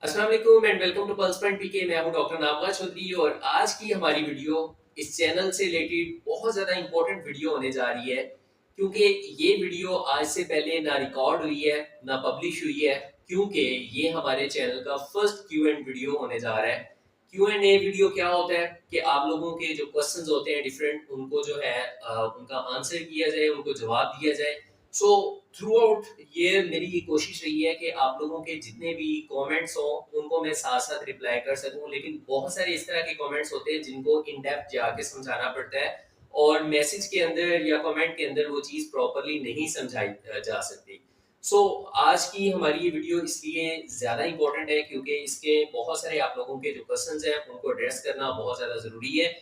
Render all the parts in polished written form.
अस्सलाम वालेकुम and welcome to pulse point PK. मैं हूं डॉक्टर नागवा चौधरी और आज की हमारी वीडियो इस चैनल से रिलेटेड बहुत ज़्यादा इंपॉर्टेंट वीडियो होने जा रही है, क्योंकि ये वीडियो आज से पहले ना रिकॉर्ड हुई है ना पब्लिश हुई है, क्योंकि ये हमारे चैनल का फर्स्ट क्यू एंड वीडियो होने जा रहा है। क्यू एंड ए वीडियो क्या होता है कि आप लोगों के जो क्वेश्चंस होते हैं डिफरेंट, उनको जो है उनका आंसर किया जाए, उनको जवाब दिया जाए। सो थ्रू आउट ये मेरी कोशिश रही है कि आप लोगों के जितने भी कमेंट्स हों उनको मैं साथ साथ रिप्लाई कर सकूं, लेकिन बहुत सारे इस तरह के कमेंट्स होते हैं जिनको इन डेप्थ जाके समझाना पड़ता है और मैसेज के अंदर या कमेंट के अंदर वो चीज़ प्रॉपरली नहीं समझाई जा सकती। आज की हमारी ये वीडियो इसलिए ज़्यादा इंपॉर्टेंट है क्योंकि इसके बहुत सारे आप लोगों के जो क्वेश्चंस हैं उनको एड्रेस करना बहुत ज़्यादा ज़रूरी है।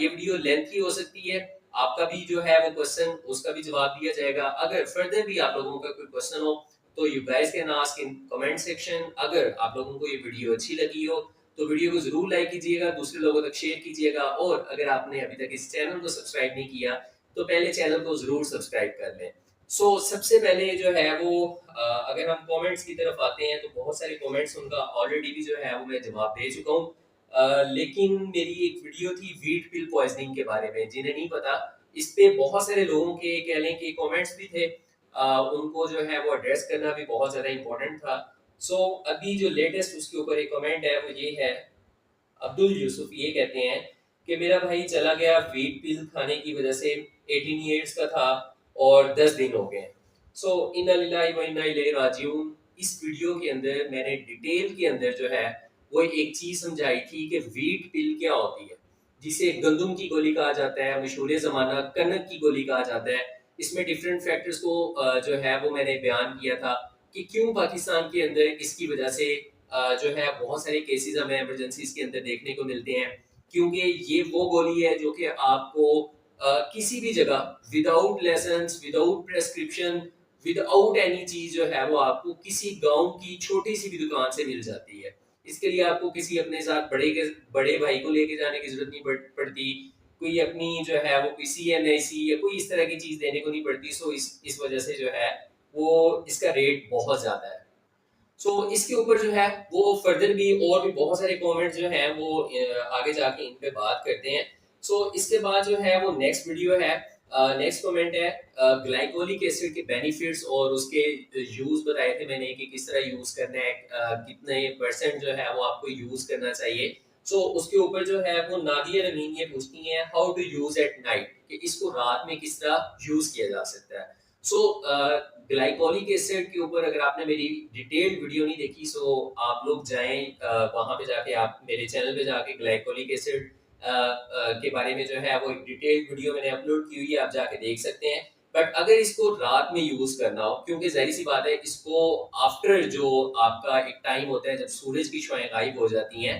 ये वीडियो लेंथी हो सकती है, आपका भी जो है वो क्वेश्चन उसका भी जवाब दिया जाएगा। अगर फर्दर भी आप लोगों का कोई क्वेश्चन हो तो you guys can ask in comment section. अगर आप लोगों को ये वीडियो अच्छी लगी हो तो वीडियो को जरूर लाइक कीजिएगा, दूसरे लोगों तक शेयर कीजिएगा और अगर आपने अभी तक इस चैनल को सब्सक्राइब नहीं किया तो पहले चैनल को जरूर सब्सक्राइब कर लें। सबसे पहले जो है वो अगर हम कमेंट्स की तरफ आते हैं तो बहुत सारे कमेंट्स उनका ऑलरेडी भी जो है वो मैं जवाब दे चुका हूँ। लेकिन मेरी एक वीडियो थी वीट पिल पॉइजनिंग के बारे में, जिन्हें नहीं पता इस पे बहुत सारे लोगों के कह लें कि कमेंट्स भी थे। उनको जो है वो एड्रेस करना भी बहुत ज़्यादा इम्पोर्टेंट था। अभी जो लेटेस्ट उसके ऊपर एक कमेंट है वो ये है, अब्दुल यूसुफ ये कहते हैं कि मेरा भाई चला गया वीट पिल खाने की वजह से, 18 ईयर्स का था और 10 दिन हो गए। इन्ना लिल्लाहि व इन्ना इलैहि राजिऊन। इस वीडियो के अंदर मैंने डिटेल के अंदर जो है वो एक चीज़ समझाई थी कि वीट पिल क्या होती है, जिसे गंदम की गोली कहा जाता है, मशहूर ज़माना कनक की गोली कहा जाता है। इसमें डिफरेंट फैक्टर्स को जो है वो मैंने बयान किया था कि क्यों पाकिस्तान के अंदर इसकी वजह से जो है बहुत सारे केसेस हमें इमरजेंसीज के अंदर देखने को मिलते हैं, क्योंकि ये वो गोली है जो कि आपको किसी भी जगह without license, without prescription, without any चीज जो है वो आपको किसी गांव की छोटी सी भी दुकान से मिल जाती है। इसके लिए आपको किसी अपने साथ बड़े भाई को लेके जाने की जरूरत नहीं पड़ती, कोई अपनी जो है वो किसी CNIC या कोई इस तरह की चीज देने को नहीं पड़ती। इस वजह से जो है वो इसका रेट बहुत ज्यादा है। इसके ऊपर जो है वो फर्दर भी और भी बहुत सारे कमेंट्स जो हैं वो आगे जाके इन पे बात करते हैं। इसके बाद जो है वो नेक्स्ट वीडियो है, नेक्स्ट कमेंट है ग्लाइकोलिक एसिड के बेनिफिट्स और उसके यूज बताए थे मैंने कि किस तरह यूज करना है, कितने परसेंट जो है वो आपको यूज करना चाहिए। उसके ऊपर जो है वो नादिया रमीन ये पूछती हैं how to use at night, कि इसको रात में किस तरह यूज किया जा सकता है। ग्लाइकोलिक एसिड के ऊपर अगर आपने मेरी डिटेल्ड वीडियो नहीं देखी आप लोग जाएं, वहां पे जाके आप मेरे चैनल पे जाके ग्लाइकोलिक एसिड के बारे में जो है वो एक डिटेल्ड वीडियो मैंने अपलोड की हुई है, आप जाके देख सकते हैं। बट अगर इसको रात में यूज करना हो, क्योंकि जाहिर सी बात है इसको आफ्टर जो आपका एक टाइम होता है जब सूरज की शुआएं गायब हो जाती हैं,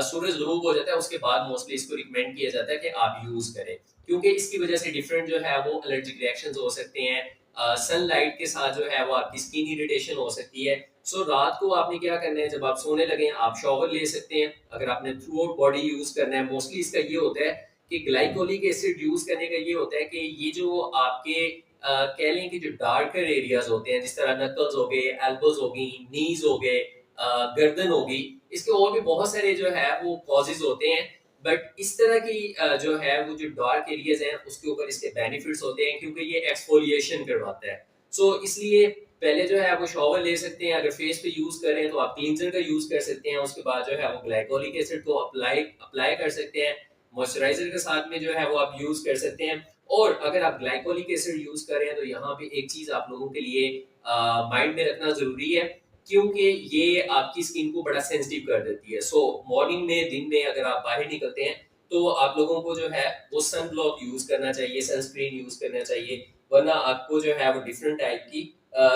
सूरज गुरूब हो जाता है, उसके बाद मोस्टली इसको रिकमेंड किया जाता है कि आप यूज करें, क्योंकि इसकी वजह से डिफरेंट जो है वो एलर्जिक रिएक्शंस हो सकते हैं। सनलाइट के साथ जो है वो आपकी स्किन इरिटेशन हो सकती है। रात को आपने क्या करना है, जब आप सोने लगे आप शॉवर ले सकते हैं। अगर आपने थ्रू आउट बॉडी यूज करना है, मोस्टली इसका ये होता है कि ग्लाइकोलिक एसिड यूज करने का ये होता है कि ये जो आपके कह लें कि जो डार्कर एरियाज होते हैं, जिस तरह नकल्स हो गए, एल्बोज हो गई, नीज हो गए, गर्दन हो गई, इसके और भी बहुत सारे जो है वो कॉजेज होते हैं। बट इस तरह की जो है वो जो डार्क एरियाज हैं उसके ऊपर इसके बेनिफिट्स होते हैं, क्योंकि ये एक्सफोलिएशन करवाता है। इसलिए पहले जो है वो शॉवर ले सकते हैं। अगर फेस पे यूज कर रहे हैं तो आप क्लींजर का यूज कर सकते हैं, उसके बाद जो है वो ग्लाइकोलिक एसिड को अप्लाई अप्लाई कर सकते हैं। मॉइस्चराइजर के साथ में जो है वो आप यूज कर सकते हैं। और अगर आप ग्लाइकोलिक एसिड यूज कर रहे हैं तो यहाँ पे एक चीज आप लोगों के लिए माइंड में रखना जरूरी है, क्योंकि ये आपकी स्किन को बड़ा सेंसिटिव कर देती है। मॉर्निंग में, दिन में अगर आप बाहर निकलते हैं तो आप लोगों को जो है वो सन ब्लॉक यूज करना चाहिए, सनस्क्रीन यूज करना चाहिए, वरना आपको जो है वो डिफरेंट टाइप की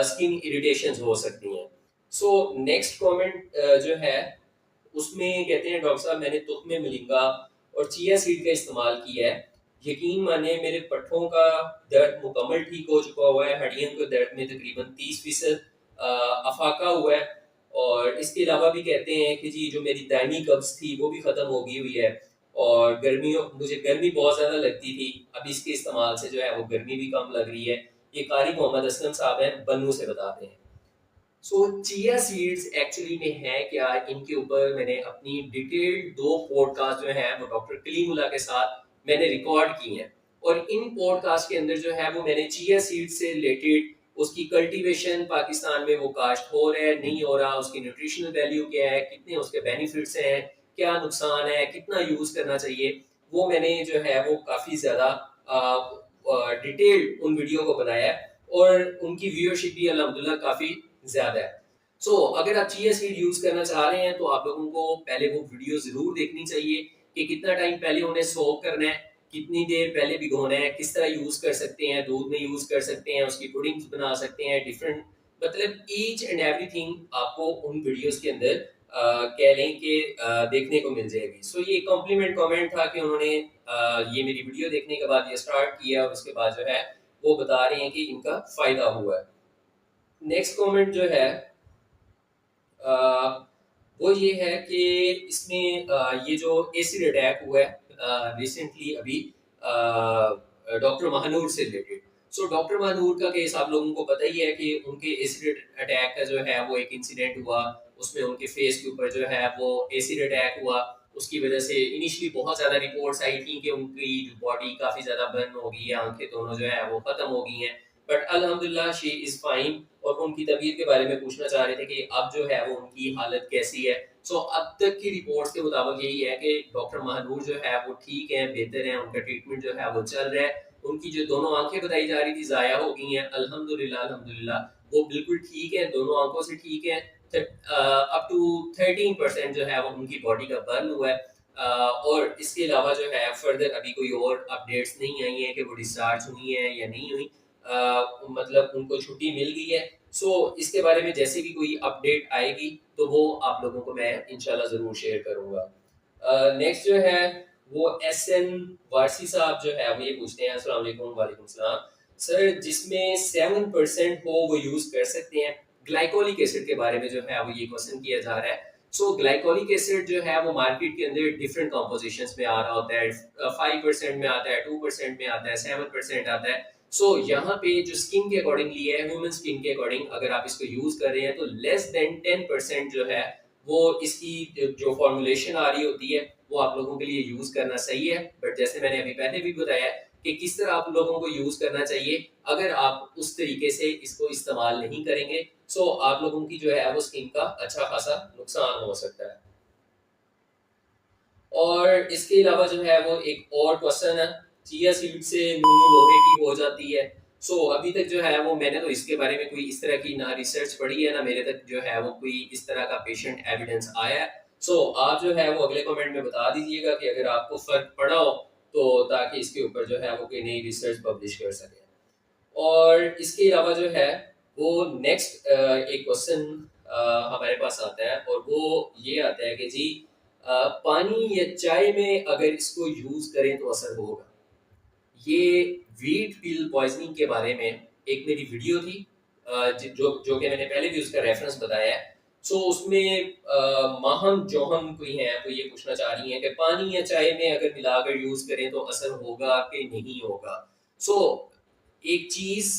स्किन इरिटेशंस हो सकती हैं। नेक्स्ट कमेंट जो है उसमें कहते हैं डॉक्टर साहब मैंने तुख्मे मिलिंगा और चिया सीड का इस्तेमाल किया है, यकीन माने मेरे पट्ठों का दर्द मुकम्मल ठीक हो चुका हुआ है, हड्डियों के दर्द में तकरीबन 30% अफाका हुआ है। और इसके अलावा भी कहते हैं कि जी जो मेरी दायमी कब्ज थी वो भी ख़त्म हो गई हुई है, और गर्मियों मुझे गर्मी बहुत ज़्यादा लगती थी, अब इसके इस्तेमाल से जो है वो गर्मी भी कम लग रही है। ये कारी मोहम्मद असलम साहब हैं, बन्नू से बताते हैं। सो चिया सीड्स एक्चुअली में है क्या, इनके ऊपर मैंने अपनी डिटेल्ड 2 पॉडकास्ट जो हैं वो डॉक्टर कलीमुल्लाह के साथ मैंने रिकॉर्ड की हैं। और इन पॉडकास्ट के अंदर जो है वो मैंने चिया सीड्स से रिलेटेड उसकी कल्टीवेशन पाकिस्तान में वो काश्त हो रहा है नहीं हो रहा, उसकी न्यूट्रिशनल वैल्यू क्या है, कितने उसके बेनिफिट्स हैं, क्या नुकसान है, कितना यूज़ करना चाहिए, वो मैंने जो है वो काफ़ी ज़्यादा डिटेल्ड उन वीडियो को बनाया है। और उनकी व्यूअरशिप भी अल्हम्दुलिल्लाह काफ़ी ज़्यादा है। अगर आप चिया सीड यूज़ करना चाह रहे हैं तो आप लोगों को पहले वो वीडियो ज़रूर देखनी चाहिए कि कितना टाइम पहले उन्हें सोक करना है, कितनी देर पहले भिगोना है, किस तरह यूज़ कर सकते हैं, दूध में यूज़ कर सकते हैं, उसकी पुडिंग्स बना सकते हैं, डिफरेंट मतलब ईच एंड एवरीथिंग आपको उन वीडियोस के अंदर कह लें कि देखने को मिल जाएगी। ये कॉम्प्लीमेंट कमेंट था कि उन्होंने ये मेरी वीडियो देखने के बाद ये स्टार्ट किया और उसके बाद जो है वो बता रहे हैं कि इनका फ़ायदा हुआ है। नेक्स्ट कमेंट जो है वो ये है कि इसमें ये जो एसिड अटैक हुआ है रिसेंटली अभी डॉक्टर महानूर से रिलेटेड। डॉक्टर महानूर का केस आप लोगों को पता ही है कि उनके एसिड अटैक का जो है वो एक इंसिडेंट हुआ, उसमें उनके फेस के ऊपर जो है वो एसिड अटैक हुआ। उसकी वजह से इनिशियली बहुत ज़्यादा रिपोर्ट्स आई थी कि उनकी बॉडी काफ़ी ज़्यादा बर्न हो गई है, आंखें दोनों जो है वो ख़त्म हो गई हैं, बट अल्हम्दुलिल्लाह शी इज़ फाइन। और वो उनकी तबीयत के बारे में पूछना चाह रहे थे कि अब जो है वो उनकी हालत कैसी है। अब तक की रिपोर्ट्स के मुताबिक यही है कि डॉक्टर महानूर जो है वो ठीक है, बेहतर है, उनका ट्रीटमेंट जो है वो चल रहा है। उनकी जो दोनों आंखें बताई जा रही थी ज़ाया हो गई हैं, अल्हम्दुलिल्लाह अल्हम्दुलिल्लाह वो बिल्कुल ठीक है, दोनों आंखों से ठीक है। अप टू 13% जो है वो उनकी बॉडी का बर्न हुआ है। और इसके अलावा जो है फर्दर अभी कोई और अपडेट्स नहीं आई हैं कि वो डिस्चार्ज हुई हैं या नहीं हुई, मतलब उनको छुट्टी मिल गई है। इसके बारे में जैसे भी कोई अपडेट आएगी तो वो आप लोगों को मैं इंशाल्लाह ज़रूर शेयर करूँगा। नेक्स्ट जो है वो एसएन वारसी साहब जो है वो ये पूछते हैं, अस्सलाम वालेकुम। वालेकुम सलाम सर, जिसमें 7% हो वो यूज़ कर सकते हैं? ग्लाइकोलिक एसिड के बारे में जो है वो ये क्वेश्चन किया जा रहा है। ग्लाइकोलिक एसिड जो है वो मार्केट के अंदर डिफरेंट कॉम्पोजिशंस में आ रहा होता है, 5% में आता है, 2% में आता है, 7% आता है। यहाँ पे जो स्किन के अकॉर्डिंगली है, ह्यूमन स्किन के अकॉर्डिंग अगर आप इसको यूज कर रहे हैं तो लेस देन 10% जो है वो इसकी जो फॉर्मुलेशन आ रही होती है वो आप लोगों के लिए यूज करना सही है। बट जैसे मैंने अभी पहले भी बताया कि किस तरह आप लोगों को यूज करना चाहिए, अगर आप उस तरीके से इसको इस्तेमाल नहीं करेंगे आप लोगों की जो है वो स्किन का अच्छा खासा नुकसान हो सकता है। और इसके अलावा जो है वो एक और क्वेश्चन है, चिया सीड से नूनू लोहे की हो जाती है। अभी तक जो है वो मैंने तो इसके बारे में कोई इस तरह की ना रिसर्च पढ़ी है, ना मेरे तक जो है वो कोई इस तरह का पेशेंट एविडेंस आया है। आप जो है वो अगले कमेंट में बता दीजिएगा कि अगर आपको फर्क पड़ा हो, तो ताकि इसके ऊपर जो है वो कोई नई रिसर्च पब्लिश कर सके। और इसके अलावा जो है वो नेक्स्ट एक क्वेश्चन हमारे पास आता है और वो ये आता है कि जी पानी या चाय में अगर इसको यूज करें तो असर होगा। ये व्हीट पिल पॉइजनिंग के बारे में एक मेरी वीडियो थी, जो कि मैंने पहले भी उसका रेफरेंस बताया है। उसमें माहम जोहम कोई है वो ये पूछना चाह रही हैं कि पानी या चाय में अगर मिलाकर यूज करें तो असर होगा कि नहीं होगा। सो एक चीज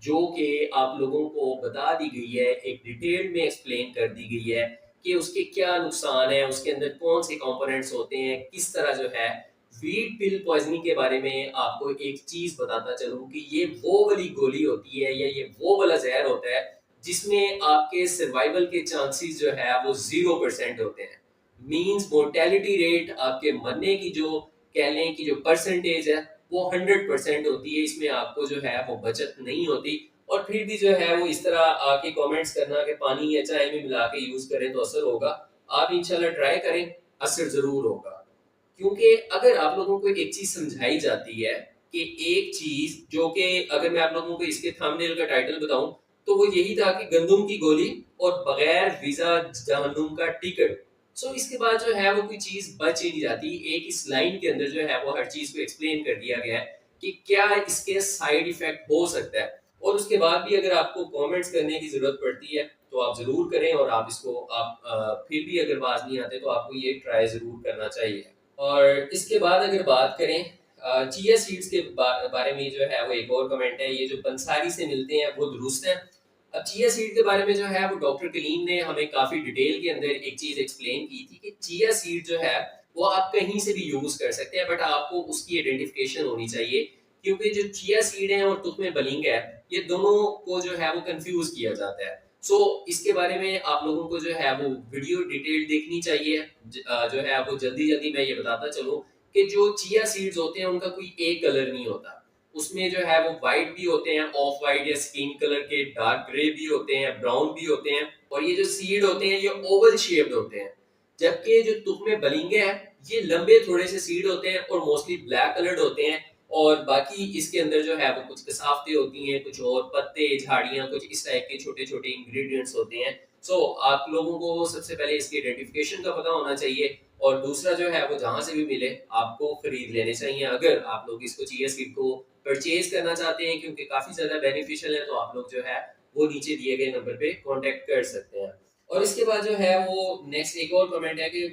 जो कि आप लोगों को बता दी गई है, एक डिटेल में एक्सप्लेन कर दी गई है कि उसके क्या नुकसान है, उसके अंदर कौन से कंपोनेंट्स होते हैं, किस तरह जो है। व्हीट पिल पॉइजनिंग के बारे में आपको एक चीज बताता चलूं कि ये वो वाली गोली होती है या ये वो वाला जहर होता है जिसमें आपके सर्वाइवल के चांसेस जो है वो 0% होते हैं। मींस मोर्टेलिटी रेट, आपके मरने की जो कह लें कि जो परसेंटेज है वो 100% होती है, इसमें आपको जो है वो बचत नहीं होती। और फिर भी जो है वो इस तरह आके कमेंट्स करना कि पानी या चाय में मिला के यूज करें तो असर होगा, आप इंशाल्लाह ट्राई करें, असर जरूर होगा। क्योंकि अगर आप लोगों को एक चीज समझाई जाती है कि एक चीज जो कि अगर मैं आप लोगों को इसके थंबनेल का टाइटल बताऊं तो वो यही था कि गंदम की गोली और बगैर वीजा जहन्नुम का टिकट। इसके बाद जो है वो कोई चीज बच ही नहीं जाती, एक इस लाइन के अंदर जो है वो हर चीज को एक्सप्लेन कर दिया गया है कि क्या इसके साइड इफेक्ट हो सकता है। और उसके बाद भी अगर आपको कमेंट्स करने की जरूरत पड़ती है तो आप जरूर करें, और आप इसको फिर भी अगर बाज नहीं आते तो आपको ये ट्राई जरूर करना चाहिए। और इसके बाद अगर बात करें चिया सीड्स के बारे में जो है वो एक और कमेंट है, ये जो पंसारी से मिलते हैं वो दुरुस्त है? अब चिया सीड के बारे में जो है वो डॉक्टर कलीम ने हमें काफी डिटेल के अंदर एक चीज एक्सप्लेन की थी कि चिया सीड जो है वो आप कहीं से भी यूज कर सकते हैं, बट आपको उसकी आइडेंटिफिकेशन होनी चाहिए, क्योंकि जो चिया सीड है और तुख्मे मलिंग है, ये दोनों को जो है वो कंफ्यूज किया जाता है। इसके बारे में आप लोगों को जो है वो वीडियो डिटेल देखनी चाहिए। जो है वो जल्दी जल्दी मैं ये बताता चलूँ कि जो चिया सीड्स होते हैं उनका कोई एक कलर नहीं होता, उसमें जो है वो व्हाइट भी होते हैं, ऑफ व्हाइट या स्किन कलर के, डार्क ग्रे भी होते हैं, ब्राउन भी होते हैं, और ये जो सीड होते हैं ये ओवल शेप्ड होते हैं। जबकि जो तुख्मे बलिंगे हैं ये लंबे थोड़े से सीड होते हैं और मोस्टली ब्लैक कलर्ड होते हैं, और बाकी इसके अंदर जो है वो कुछ कसाफ्तें होती हैं, कुछ और पत्ते, झाड़ियां, कुछ इस टाइप के छोटे छोटे इंग्रेडिएंट्स होते हैं। आप लोगों को सबसे पहले इसकी आइडेंटिफिकेशन का पता होना चाहिए, और दूसरा जो है वो जहां से भी मिले आपको खरीद लेने चाहिए अगर आप लोग इसको चिया सीड को परचेज करना चाहते हैं, क्योंकि काफी ज्यादा बेनिफिशियल है। तो आप लोग जो है वो नीचे दिए गए नंबर पे कांटेक्ट कर सकते हैं। और इसके बाद जो है वो नेक्स्ट एक और कमेंट है कि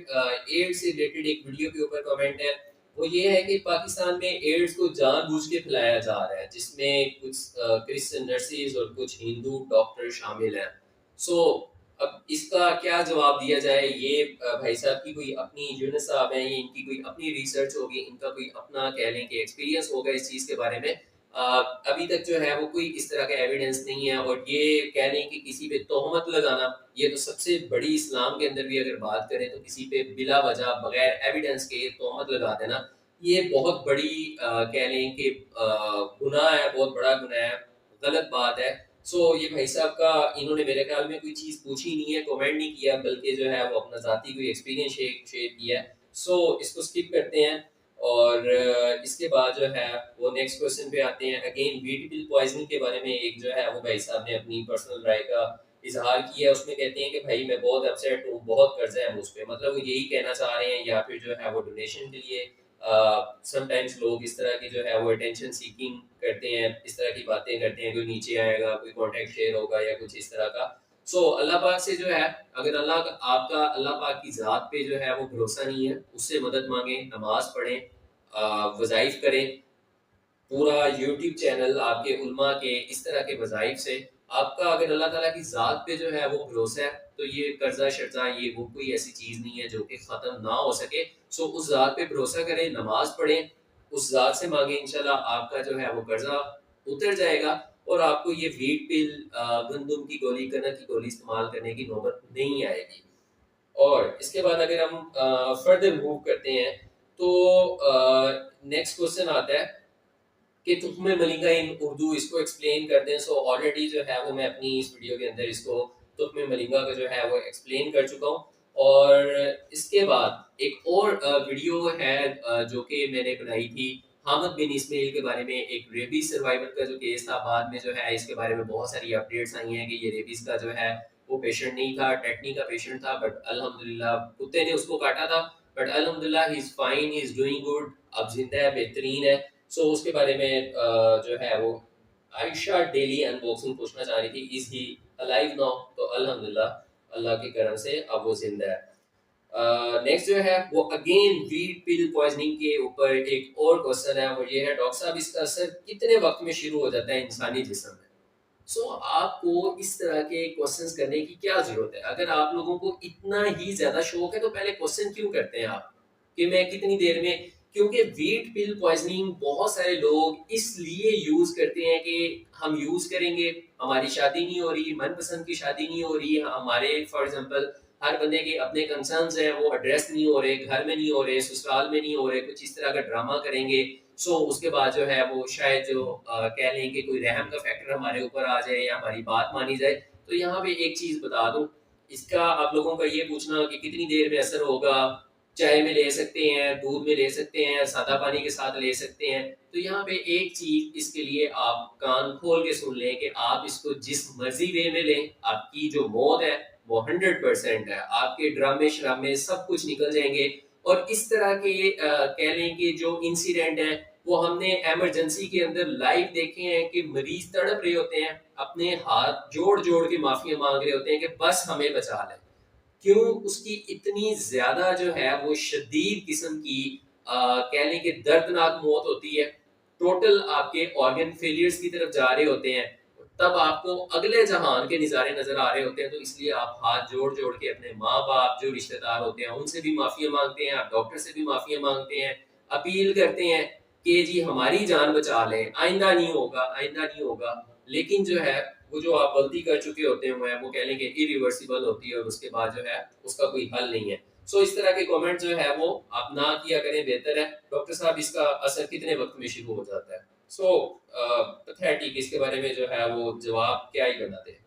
एड्स से रिलेटेड एक वीडियो के ऊपर कमेंट है, वो ये है कि पाकिस्तान में एड्स को जानबूझ के फैलाया जा रहा है, जिसमें कुछ क्रिश्चियन नर्सेज और कुछ हिंदू डॉक्टर शामिल हैं। सो अब इसका क्या जवाब दिया जाए, ये भाई साहब की कोई अपनी, यूनुस साहब हैं, ये इनकी कोई अपनी रिसर्च होगी, इनका कोई अपना कह लें कि एक्सपीरियंस होगा इस चीज़ के बारे में। अभी तक जो है वो कोई इस तरह का एविडेंस नहीं है, और ये कह लें कि किसी पे तोहमत लगाना, ये तो सबसे बड़ी, इस्लाम के अंदर भी अगर बात करें तो किसी पे बिला वजह बगैर एविडेंस के तोहमत लगा देना, ये बहुत बड़ी कह लें कि गुनाह है, बहुत बड़ा गुनाह है, गलत बात है। ये भाई साहब का, इन्होंने मेरे ख्याल में कोई चीज़ पूछी नहीं है, कमेंट नहीं किया, बल्कि जो है वो अपना ज़ाती कोई एक्सपीरियंस शेयर किया है। इसको स्किप करते हैं। और इसके बाद जो है वो नेक्स्ट क्वेश्चन पे आते हैं। अगेन वीट पिल पॉइजनिंग के बारे में एक जो है वो भाई साहब ने अपनी पर्सनल राय का इजहार किया है। उसमें कहते हैं कि भाई मैं बहुत अपसेट हूँ, बहुत कर्जा है मुझ पे, मतलब वो यही कहना चाह रहे हैं, या फिर जो है वो डोनेशन के लिए समटाइम्स लोग इस तरह की जो है वो अटेंशन सीकिंग करते हैं, इस तरह की बातें करते हैं, कोई नीचे आएगा, कोई कॉन्टेक्ट शेयर होगा या कुछ इस तरह का। अल्लाह पाक से जो है, अगर आपका अल्लाह पाक की ज़ात पे जो है वो भरोसा नहीं है, उससे मदद मांगें, नमाज पढ़ें, वज़ाइफ करें। पूरा यूट्यूब चैनल आपके उल्मा के इस तरह के वज़ाइफ से, आपका अगर अल्लाह ताला की ज़ात पे जो है वो भरोसा है, तो ये कर्जा शर्जा ये वो कोई ऐसी चीज़ नहीं है जो कि ख़त्म ना हो सके। उस ज़ात पे भरोसा करें, नमाज पढ़ें, उस ज़ात से मांगे, इंशाल्लाह आपका जो है वो कर्जा उतर जाएगा, और आपको ये व्हीट पिल, गंदम की गोली, कनक की गोली इस्तेमाल करने की नौबत नहीं आएगी। और इसके बाद अगर हम फर्दर मूव करते हैं, तो नेक्स्ट क्वेश्चन आता है कि तुख्मे मलिंगा इन उर्दू, इसको एक्सप्लेन कर दें। ऑलरेडी जो है वो मैं अपनी इस वीडियो के अंदर इसको तुख्मे मलिंगा का जो है वो एक्सप्लेन कर चुका हूँ। और इसके बाद एक और वीडियो है जो कि मैंने बनाई थी हामिद बिन इस्माइल के बारे में, एक रेबीज सर्वाइवल का जो केस था। बाद में जो है इसके बारे में बहुत सारी अपडेट्स आई हैं कि ये रेबीज का जो है वो पेशेंट नहीं था, टेटनी का पेशेंट था, बट अल्हम्दुलिल्लाह कुत्ते ने उसको काटा था, बट अल्हम्दुलिल्लाह he is fine, he is doing good, अब जिंदा है, बेहतरीन है। उसके बारे में जो है वो आयशा डेली अनबॉक्सिंग पूछना चाह रही थी, इज ही अलाइव नाउ? तो अल्हम्दुलिल्लाह अल्लाह की करम से अब वो जिंदा है। नेक्स्ट जो है वो अगेन व्हीट पिल पॉइजनिंग के ऊपर एक और क्वेश्चन है, वो ये है, डॉक्टर साहब इसका असर कितने वक्त में शुरू हो जाता है इंसानी जिस्म में? आपको इस तरह के क्वेश्चंस करने की क्या जरूरत है? अगर आप लोगों को इतना ही ज्यादा शौक है तो पहले क्वेश्चन क्यों करते हैं आप कि मैं कितनी देर में? क्योंकि व्हीट पिल पॉइजनिंग बहुत सारे लोग इसलिए यूज करते हैं कि हम यूज करेंगे, हमारी शादी नहीं हो रही, मनपसंद की शादी नहीं हो रही, हमारे फॉर एग्जांपल हर बंदे के अपने कंसर्न्स हैं, वो एड्रेस नहीं हो रहे, घर में नहीं हो रहे, ससुराल में नहीं हो रहे, कुछ इस तरह का ड्रामा करेंगे। उसके बाद जो है वो शायद जो कह लें कि कोई रहम का फैक्टर हमारे ऊपर आ जाए या हमारी बात मानी जाए। तो यहाँ पे एक चीज बता दूं, इसका आप लोगों का ये पूछना कि कितनी देर में असर होगा, चाय में ले सकते हैं, दूध में ले सकते हैं, सादा पानी के साथ ले सकते हैं। तो यहाँ पे एक चीज इसके लिए आप कान खोल के सुन लें कि आप इसको जिस मर्जी वे में लें, आपकी जो मौत है वो 100% है, आपके ड्रामे श्रामे सब कुछ निकल जाएंगे। और इस तरह के कह लें कि जो इंसिडेंट है वो हमने इमरजेंसी के अंदर लाइव देखे हैं कि मरीज तड़प रहे होते हैं, अपने हाथ जोड़ जोड़ के माफिया मांग रहे होते हैं कि बस हमें बचा लें। क्यों? उसकी इतनी ज्यादा जो है वो शदीद किस्म की कह लें कि दर्दनाक मौत होती है, टोटल आपके ऑर्गन फेलियर्स की तरफ जा रहे होते हैं, तब आपको अगले जहान के नज़ारे नजर आ रहे होते हैं। तो इसलिए आप हाथ जोड़ जोड़ के अपने माँ बाप जो रिश्तेदार होते हैं उनसे भी माफिया मांगते हैं, आप डॉक्टर से भी माफिया मांगते हैं, अपील करते हैं कि जी हमारी जान बचा लें, आइंदा नहीं होगा, आइंदा नहीं होगा। लेकिन जो है वो जो आप गलती कर चुके होते हैं वो कह लें कि इरिवर्सिबल होती है और उसके बाद जो है उसका कोई हल नहीं है। सो इस तरह के कमेंट जो है वो आप ना किया करें, बेहतर है। डॉक्टर साहब इसका असर कितने वक्त में शुरू हो जाता है? सो पैथेटिक, इसके बारे में जो है वो जवाब क्या ही बताते हैं।